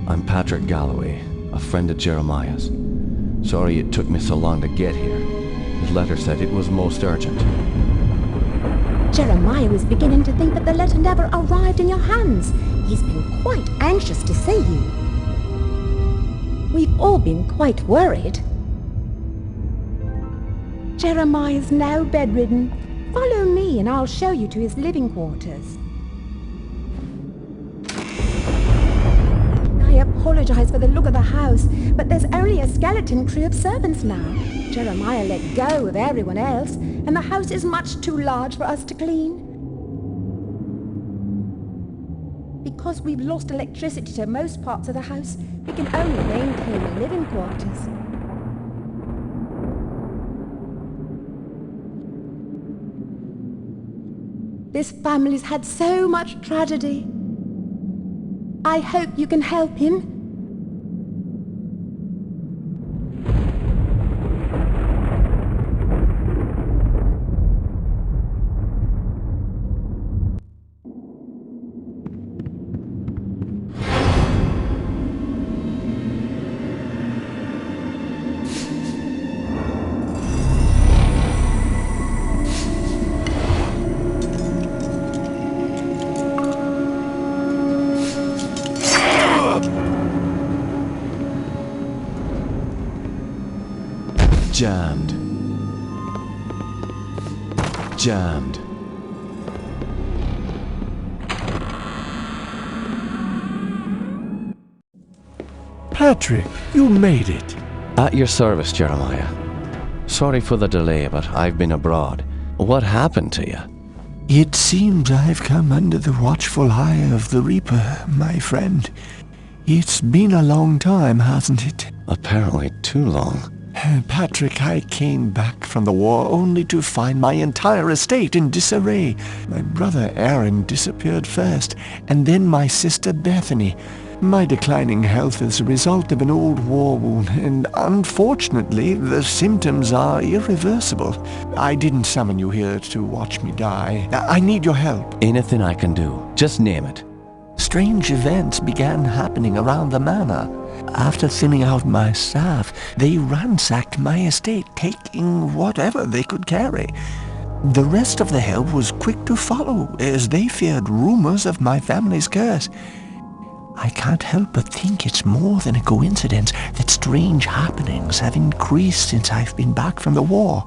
I'm Patrick Galloway, a friend of Jeremiah's. Sorry it took me so long to get here. His letter said it was most urgent. Jeremiah was beginning to think that the letter never arrived in your hands. He's been quite anxious to see you. We've all been quite worried. Jeremiah's now bedridden. Follow me and I'll show you to his living quarters. I apologize for the look of the house, but there's only a skeleton crew of servants now. Jeremiah let go of everyone else, and the house is much too large for us to clean. Because we've lost electricity to most parts of the house, we can only maintain the living quarters. This family's had so much tragedy. I hope you can help him. Jammed. Patrick, you made it. At your service, Jeremiah. Sorry for the delay, but I've been abroad. What happened to you? It seems I've come under the watchful eye of the Reaper, my friend. It's been a long time, hasn't it? Apparently too long. Patrick, I came back from the war only to find my entire estate in disarray. My brother Aaron disappeared first, and then my sister Bethany. My declining health is a result of an old war wound, and unfortunately, the symptoms are irreversible. I didn't summon you here to watch me die. I need your help. Anything I can do. Just name it. Strange events began happening around the manor. After thinning out my staff, they ransacked my estate, taking whatever they could carry. The rest of the help was quick to follow, as they feared rumors of my family's curse. I can't help but think it's more than a coincidence that strange happenings have increased since I've been back from the war.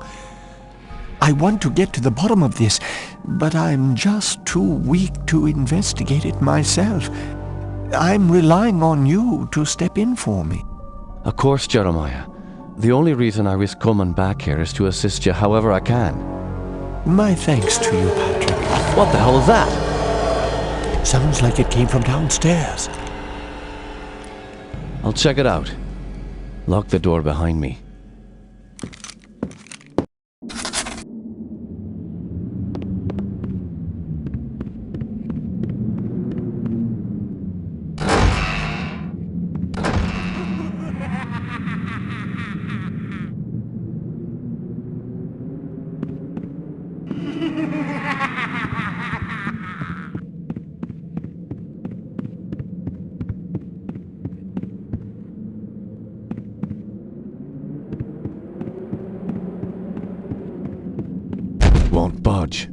I want to get to the bottom of this, but I'm just too weak to investigate it myself. I'm relying on you to step in for me. Of course, Jeremiah. The only reason I risk coming back here is to assist you however I can. My thanks to you, Patrick. What the hell is that? Sounds like it came from downstairs. I'll check it out. Lock the door behind me. Won't budge.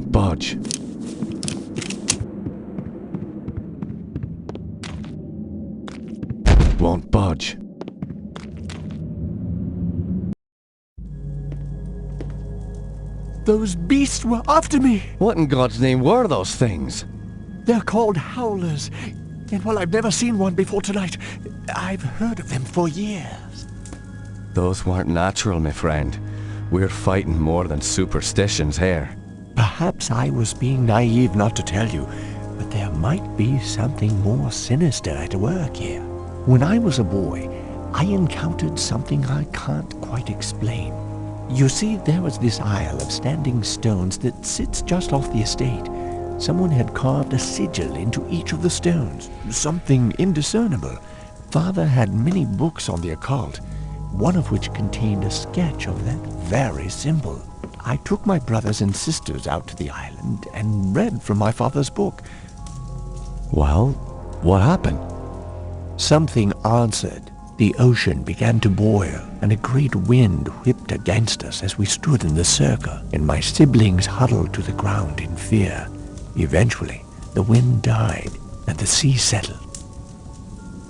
Won't budge. Won't budge. Those beasts were after me. What in God's name were those things? They're called howlers. And while I've never seen one before tonight, I've heard of them for years. Those weren't natural, my friend. We're fighting more than superstitions here. Perhaps I was being naive not to tell you, but there might be something more sinister at work here. When I was a boy, I encountered something I can't quite explain. You see, there was this isle of standing stones that sits just off the estate. Someone had carved a sigil into each of the stones, something indiscernible. Father had many books on the occult, one of which contained a sketch of that very symbol. I took my brothers and sisters out to the island and read from my father's book. Well, what happened? Something answered. The ocean began to boil, and a great wind whipped against us as we stood in the circle, and my siblings huddled to the ground in fear. Eventually, the wind died, and the sea settled.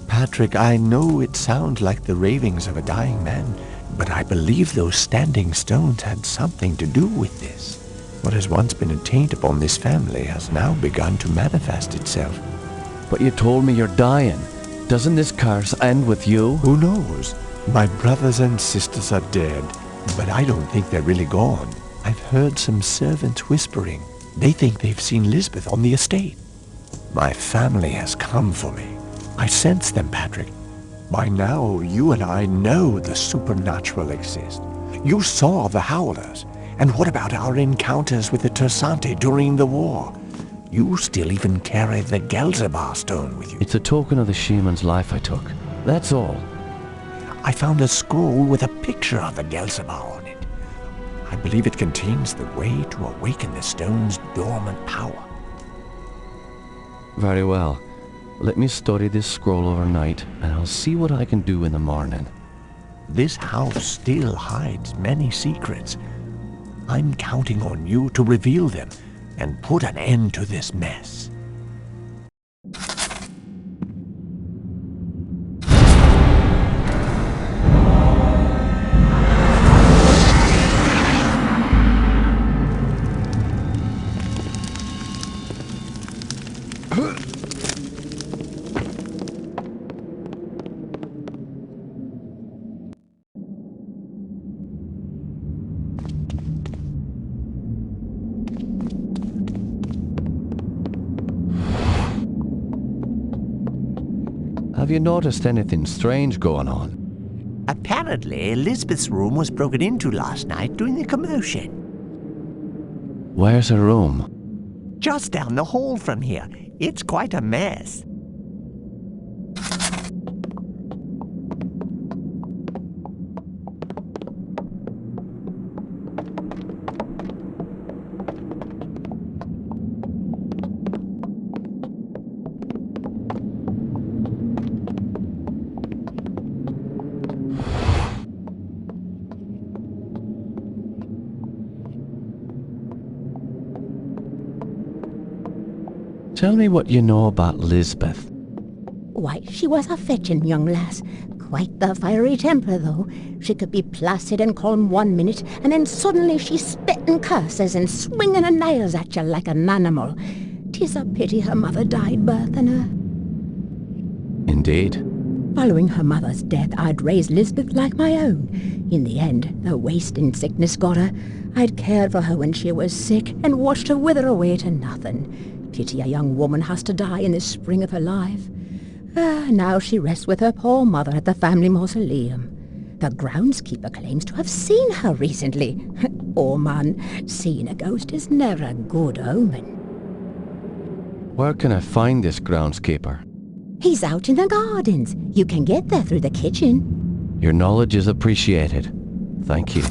Patrick, I know it sounds like the ravings of a dying man, but I believe those standing stones had something to do with this. What has once been a taint upon this family has now begun to manifest itself. But you told me you're dying. Doesn't this curse end with you? Who knows? My brothers and sisters are dead, but I don't think they're really gone. I've heard some servants whispering. They think they've seen Lisbeth on the estate. My family has come for me. I sense them, Patrick. By now, you and I know the supernatural exists. You saw the howlers. And what about our encounters with the Tersante during the war? You still even carry the Gelzebah stone with you. It's a token of the shaman's life I took. That's all. I found a scroll with a picture of the Gelzebah on it. I believe it contains the way to awaken the stone's dormant power. Very well. Let me study this scroll overnight, and I'll see what I can do in the morning. This house still hides many secrets. I'm counting on you to reveal them and put an end to this mess. Have you noticed anything strange going on? Apparently, Elizabeth's room was broken into last night during the commotion. Where's her room? Just down the hall from here. It's quite a mess. Tell me what you know about Lisbeth. Why, she was a fetching young lass. Quite the fiery temper, though. She could be placid and calm 1 minute, and then suddenly she's spitting curses and swinging her nails at you like an animal. 'Tis a pity her mother died birthing her. Indeed. Following her mother's death, I'd raised Lisbeth like my own. In the end, the wasting sickness got her. I'd cared for her when she was sick and watched her wither away to nothing. Pity a young woman has to die in the spring of her life. Now she rests with her poor mother at the family mausoleum. The groundskeeper claims to have seen her recently. Oh man, seeing a ghost is never a good omen. Where can I find this groundskeeper? He's out in the gardens. You can get there through the kitchen. Your knowledge is appreciated. Thank you.